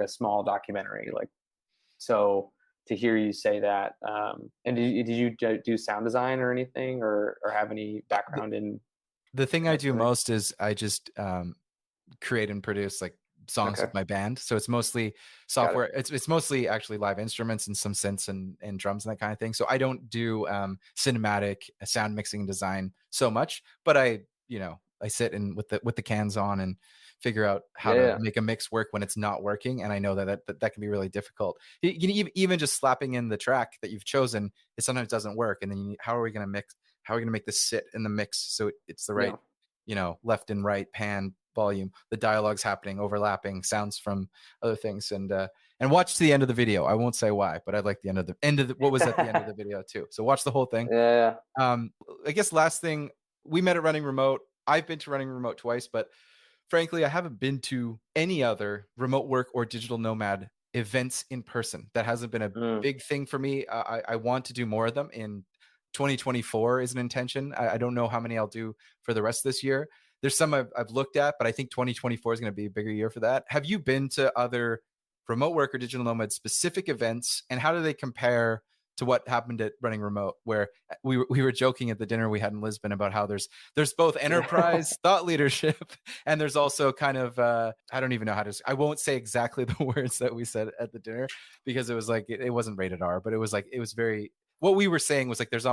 a small documentary. Like, so to hear you say that, and did you do sound design or anything or have any background in? The thing I do most is I just create and produce like songs with my band. So it's mostly software. It's mostly actually live instruments and some synths and drums and that kind of thing. So I don't do cinematic sound mixing and design so much, but I sit in with the cans on and figure out how to make a mix work when it's not working. And I know that can be really difficult. Even just slapping in the track that you've chosen, it sometimes doesn't work. And then how are we going to mix? How are we going to make this sit in the mix so it's the right, left and right pan volume, the dialogue's happening, overlapping sounds from other things, and watch to the end of the video. I won't say why, but I like the end of what was at the end of the video too. So watch the whole thing. I guess last thing, we met at Running Remote. I've been to Running Remote twice, but frankly, I haven't been to any other remote work or digital nomad events in person. That hasn't been a big thing for me. I want to do more of them in 2024 is an intention. I don't know how many I'll do for the rest of this year. There's some I've looked at, but I think 2024 is going to be a bigger year for that. Have you been to other remote work or digital nomad specific events, and how do they compare to what happened at Running Remote, where we were joking at the dinner we had in Lisbon about how there's both enterprise thought leadership, and there's also kind of I don't even know how to. I won't say exactly the words that we said at the dinner because it was like it wasn't rated R, but it was very. What we were saying was like there's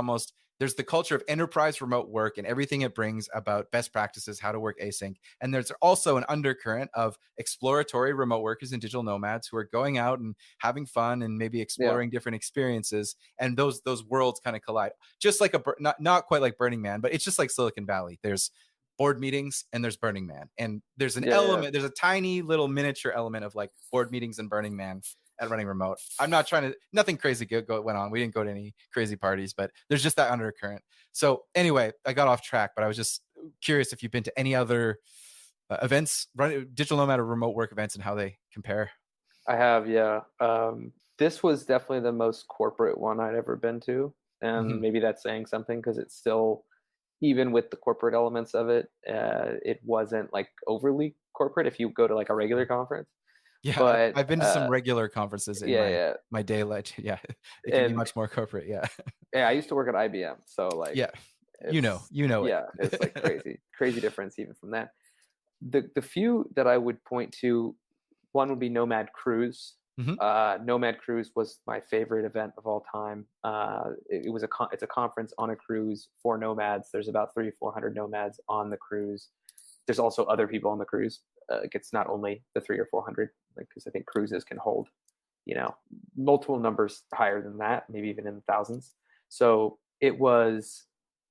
the culture of enterprise remote work and everything it brings about best practices, how to work async. And there's also an undercurrent of exploratory remote workers and digital nomads who are going out and having fun and maybe exploring different experiences. And those worlds kind of collide, just like not quite like Burning Man, but it's just like Silicon Valley. There's board meetings and there's Burning Man. And there's an element, there's a tiny little miniature element of like board meetings and Burning Man at running remote. I'm not trying to, nothing crazy went on. We didn't go to any crazy parties, but there's just that undercurrent. So anyway, I got off track, but I was just curious if you've been to any other events, digital nomad or remote work events, and how they compare. I have, yeah. This was definitely the most corporate one I'd ever been to. And maybe that's saying something, because it's still, even with the corporate elements of it, it wasn't like overly corporate if you go to like a regular conference. Yeah, but I've been to some regular conferences in my daylight. Yeah, it can be much more corporate. Yeah. Yeah, I used to work at IBM, so like, yeah, you know yeah, it's like crazy difference even from that. The few that I would point to, one would be Nomad Cruise. Nomad Cruise was my favorite event of all time. It's a conference on a cruise for nomads. There's about 300-400 nomads on the cruise. There's also other people on the cruise. It's not only the 300 or 400, because I think cruises can hold, multiple numbers higher than that, maybe even in the thousands. So it was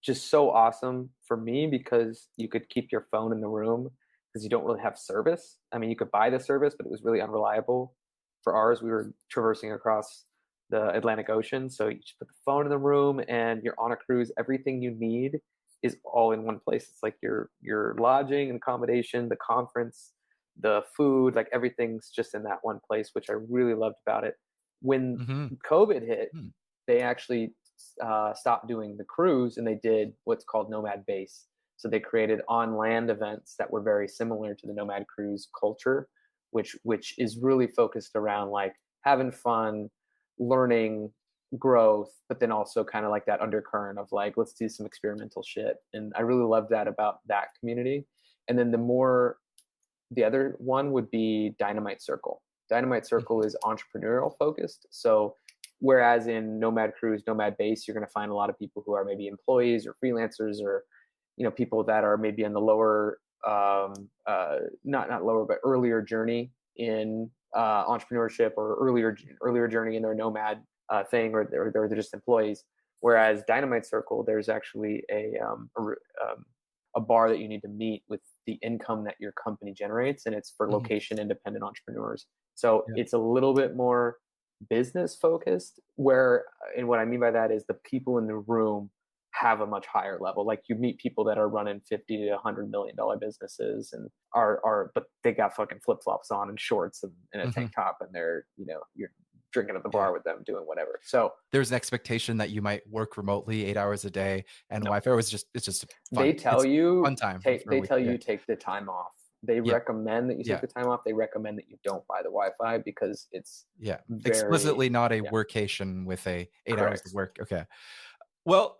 just so awesome for me, because you could keep your phone in the room, because you don't really have service. I mean, you could buy the service, but it was really unreliable. For ours, we were traversing across the Atlantic Ocean, so you just put the phone in the room and you're on a cruise. Everything you need is all in one place. It's like your lodging and accommodation, the conference, the food, like everything's just in that one place, which I really loved about it. When COVID hit, they actually stopped doing the cruise, and they did what's called Nomad Base. So they created on-land events that were very similar to the Nomad Cruise culture, which is really focused around like having fun, learning, growth, but then also kind of like that undercurrent of like, let's do some experimental shit. And I really love that about that community. And then the other one would be Dynamite Circle. Dynamite Circle is entrepreneurial focused. So whereas in Nomad Cruise, Nomad Base, you're going to find a lot of people who are maybe employees or freelancers, or people that are maybe in the lower, not lower, but earlier journey in entrepreneurship, or earlier journey in their nomad thing, or they're just employees. Whereas Dynamite Circle, there's actually a bar that you need to meet with the income that your company generates, and it's for location independent entrepreneurs. So it's a little bit more business focused, and what I mean by that is the people in the room have a much higher level. Like, you meet people that are running $50 to $100 million businesses, and but they got fucking flip flops on and shorts and a tank top, and they're, you're drinking at the bar with them, doing whatever. So there's an expectation that you might work remotely 8 hours a day, and Wi-Fi it's just fun. They tell you fun time. They tell you take the time off. They recommend that you take the time off. They recommend that you don't buy the Wi-Fi, because it's explicitly not a workation with a 8 hours of work. Okay. Well,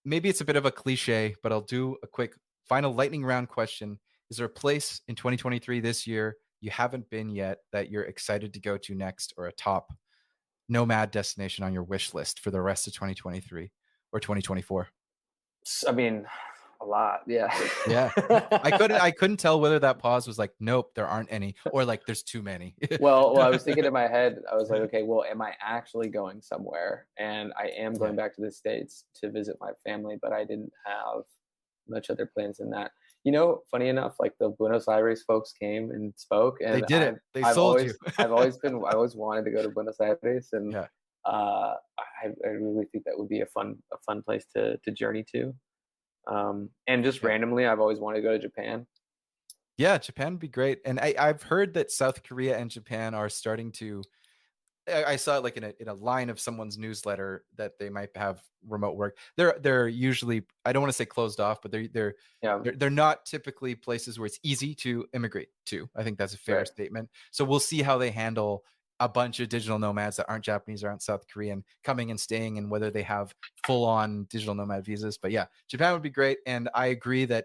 maybe it's a bit of a cliche, but I'll do a quick final lightning round question. Is there a place in 2023 this year you haven't been yet that you're excited to go to next, or a top nomad destination on your wish list for the rest of 2023 or 2024? I mean, a lot. Yeah. I couldn't tell whether that pause was like, nope, there aren't any, or like there's too many. well, I was thinking in my head, I was like, okay, well, am I actually going somewhere? And I am going back to the States to visit my family, but I didn't have much other plans than that. Funny enough, like the Buenos Aires folks came and spoke, and they did it. They sold you. I always wanted to go to Buenos Aires, and I really think that would be a fun place to journey to. And just randomly, I've always wanted to go to Japan. Yeah, Japan would be great. And I've heard that South Korea and Japan are starting to, I saw it like in a line of someone's newsletter that they might have remote work. They're usually, I don't want to say closed off, but they're not typically places where it's easy to immigrate to. I think that's a fair statement. So we'll see how they handle a bunch of digital nomads that aren't Japanese or aren't South Korean coming and staying, and whether they have full on digital nomad visas. But yeah, Japan would be great. And I agree that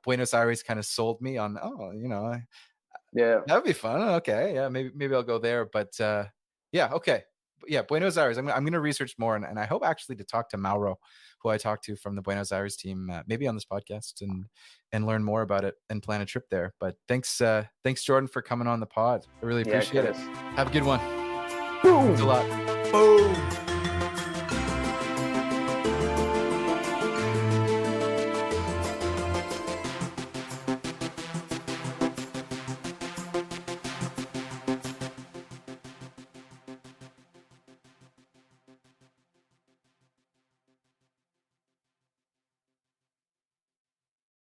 Buenos Aires kind of sold me on, that would be fun. Okay. Yeah. Maybe I'll go there, but okay. But yeah. Buenos Aires. I'm going to research more, and I hope actually to talk to Mauro, who I talked to from the Buenos Aires team, maybe on this podcast, and learn more about it and plan a trip there. But thanks Jordan for coming on the pod. I really appreciate it. Have a good one. Boom. Thanks a lot. Boom.